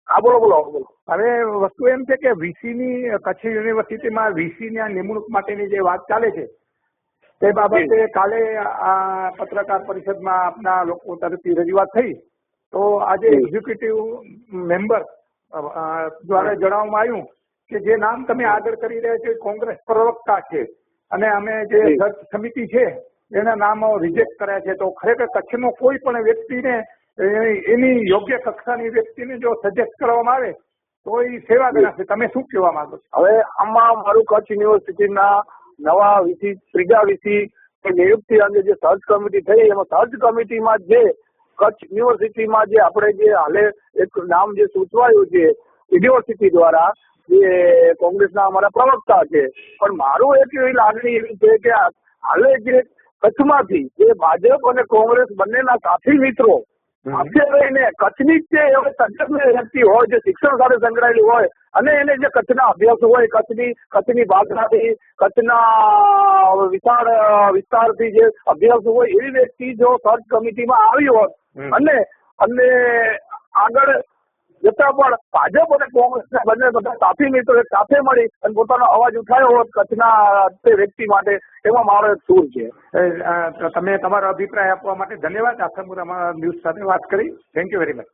હા બોલો બોલો બોલો. હવે વસ્તુ એમ છે કે વીસીની કચ્છ યુનિવર્સિટીમાં વીસીની નિમણૂક માટેની જે વાત ચાલે છે તે બાબતે કાલે આ પત્રકાર પરિષદમાં આપના લોકો તરફથી રજૂઆત થઈ. તો આજે એક્ઝિક્યુટિવ મેમ્બર દ્વારા જણાવવામાં આવ્યું કે જે નામ તમે આગળ કરી રહ્યા છો કોંગ્રેસ પ્રવક્તા છે અને અમે જે સર્ચ સમિતિ છે એના નામો રિજેક્ટ કર્યા છે. તો ખરેખર કચ્છનો કોઈ પણ વ્યક્તિને એની યોગ્ય કક્ષાની વ્યક્તિને જો સજેસ્ટ કરવામાં આવે તો એ સેવા ગણાશે. તમે શું કહેવા માંગો છો? હવે આમાં મારું કચ્છ યુનિવર્સિટીના નવા વીસી ત્રીજા વીસી નિયુક્તિ અંગે જે સર્ચ કમિટી થઈ એમાં સર્ચ કમિટીમાં જે કચ્છ યુનિવર્સિટીમાં જે આપણે જે હાલે એક નામ જે સૂચવાયું છે યુનિવર્સિટી દ્વારા જે કોંગ્રેસના અમારા પ્રવક્તા છે, પણ મારું એક એવી લાગણી એવી છે કે હાલે જે કચ્છમાંથી જે ભાજપ અને કોંગ્રેસ બંનેના સાથી મિત્રો સાથે રહીને કચ્છની જ એવા તજજ્ઞ વ્યક્તિ હોય જે શિક્ષણ સાથે સંકળાયેલી હોય અને એને જે કચ્છના અભ્યાસ હોય કચ્છની ભાષાથી કચ્છના વિશાળ વિસ્તારથી જે અભ્યાસ હોય એવી વ્યક્તિ જો સર્ચ કમિટીમાં આવી હોત અને આગળ જતા પણ ભાજપ અને કોંગ્રેસના બંને બધા સાથી મિત્રો સાથે મળી અને પોતાનો અવાજ ઉઠાવ્યો હોત કચ્છના તે વ્યક્તિ માટે, એમાં મારો એક સૂર છે. તમે તમારો અભિપ્રાય આપવા માટે ધન્યવાદ. આશાપુરા ન્યૂઝ સાથે વાત કરી. Thank you very much.